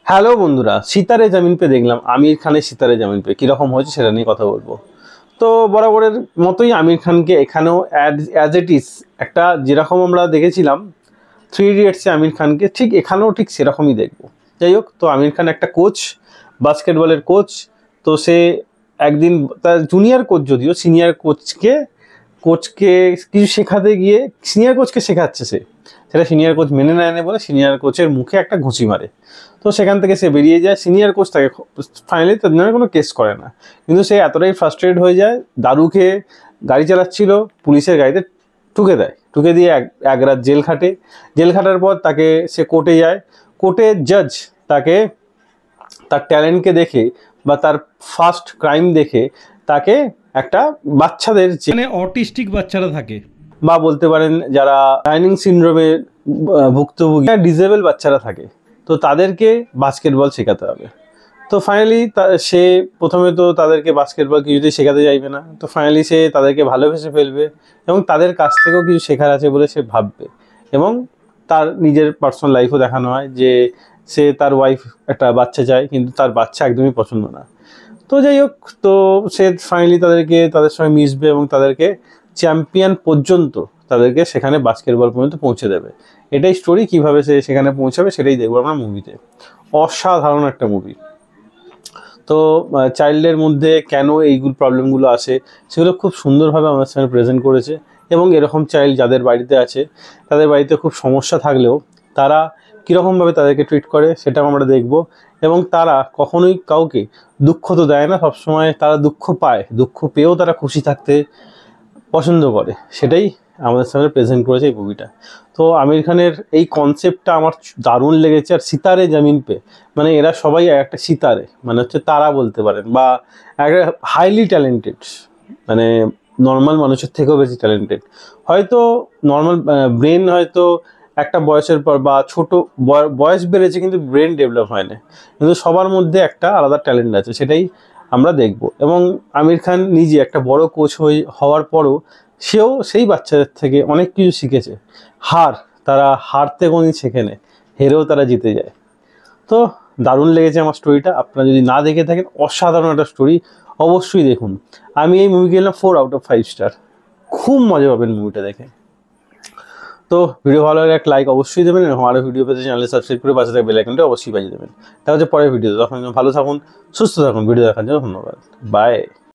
Hello বন্ধুরা, সিতারে জামিন pay দেখলাম আমির খানের সিতারে জামিন পে কীরকম হয়েছে সেটা নিয়ে কথা বলবো। তো বরাবরের মতোই আমির খানকে এখানেও অ্যাজ ইট ইজ একটা যেরকম আমরা দেখেছিলাম থ্রি ইডিয়টসে আমির খানকে ঠিক এখানেও ঠিক সেরকমই দেখবো। যাই হোক, তো আমির খান একটা কোচ, বাস্কেটবলের কোচ। তো সে একদিন তার জুনিয়র কোচ, যদিও সিনিয়র কোচকে কিছু শেখাতে গিয়ে সিনিয়র কোচকে শেখাচ্ছে সে, সেটা সিনিয়র কোচ মেনে নেয় বলে সিনিয়র কোচের মুখে একটা ঘুষি মারে। তো সেখান থেকে সে বেরিয়ে যায়। সিনিয়র কোচ তাকে ফাইনালি তার জন্য কোনো কেস করে না, কিন্তু সে এতটাই ফ্রাস্ট্রেটেড হয়ে যায়, দারু খেয়ে গাড়ি চালাচ্ছিল, পুলিশের গাড়িতে ঠুকে দিয়ে এক রাত জেল খাটার পর তাকে সে কোর্টে যায়। কোর্টের জাজ তাকে তার ট্যালেন্টকে দেখে বা তার ফার্স্ট ক্রাইম দেখে তাকে একটা বাচ্চাদের, মানে অটিস্টিক বাচ্চারা থাকে বা বলতে পারেন যারা ডাইনিং সিনড্রোমে ভুক্তভোগী ডিসেবল বাচ্চারা থাকে, তো তাদেরকে বাস্কেটবল শেখাতে হবে। তো ফাইনালি সে প্রথমে তো তাদেরকে বাস্কেটবল কিছুতেই শেখাতে চাইবে না। তো ফাইনালি সে তাদেরকে ভালোবেসে ফেলবে এবং তাদের কাছ থেকেও কিছু শেখার আছে বলে সে ভাববে। এবং তার নিজের পার্সোনাল লাইফও দেখানো হয় যে সে তার ওয়াইফ একটা বাচ্চা চায়, কিন্তু তার বাচ্চা একদমই পছন্দ না। তো যাই হোক, তো সে ফাইনালি তাদের সঙ্গে মিশবে এবং তাদেরকে চ্যাম্পিয়ন পর্যন্ত তাদেরকে সেখানে বাস্কেটবল পর্যন্ত পৌঁছে দেবে। এটাই স্টোরি। কীভাবে সে সেখানে পৌঁছাবে সেটাই দেখবো আমরা মুভিতে। অসাধারণ একটা মুভি। তো চাইল্ডের মধ্যে কেন এইগুলো প্রবলেমগুলো আসে সেগুলো খুব সুন্দরভাবে আমার সামনে প্রেজেন্ট করেছে। এবং এরকম চাইল্ড যাদের বাড়িতে আছে, তাদের বাড়িতে খুব সমস্যা থাকলেও তারা কীরকমভাবে তাদেরকে ট্রিট করে সেটাও আমরা দেখব। এবং তারা কখনোই কাউকে দুঃখ তো দেয় না, সবসময় তারা দুঃখ পায়, দুঃখ পেয়েও তারা খুশি থাকতে পছন্দ করে। সেটাই আমাদের সামনে প্রেজেন্ট করেছে এই মুভিটা। তো আমির খানের এই কনসেপ্টটা আমার দারুণ লেগেছে। আর সিতারে জামিন পে মানে এরা সবাই একটা সিতারে, মানে হচ্ছে তারা বলতে পারেন, বা একটা হাইলি ট্যালেন্টেড, মানে নর্মাল মানুষের থেকেও বেশি ট্যালেন্টেড। হয়তো নর্মাল ব্রেন হয়তো একটা বয়সের পর বা ছোট বয়স বেড়েছে কিন্তু ব্রেন ডেভেলপ হয় না, কিন্তু সবার মধ্যে একটা আলাদা ট্যালেন্ট আছে, সেটাই আমরা দেখব। এবং আমির খান নিজে একটা বড় কোচ হওয়ার পরও সেও সেই বাচ্চাদের থেকে অনেক কিছু শিখেছে। তারা হারতে কোনোদিন শেখে নেয়, হেরেও তারা জিতে যায়। তো দারুণ লেগেছে আমার স্টোরিটা। আপনারা যদি না দেখে থাকেন, অসাধারণ একটা স্টোরি, অবশ্যই দেখুন। আমি এই মুভি গেলাম 4/5 স্টার। খুব মজা পাবেন মুভিটা দেখে। তো ভিডিও ভালো লাগলে একটা লাইক অবশ্যই দেবেন এবং আরও ভিডিও পেতে চ্যানেলে সাবস্ক্রাইব করে পাশে থাকা বেল আইকনটা অবশ্যই বাজিয়ে দেবেন। তাহলে পরের ভিডিওতে, তখন ভালো থাকুন, সুস্থ থাকুন। ভিডিও দেখার জন্য ধন্যবাদ। বাই।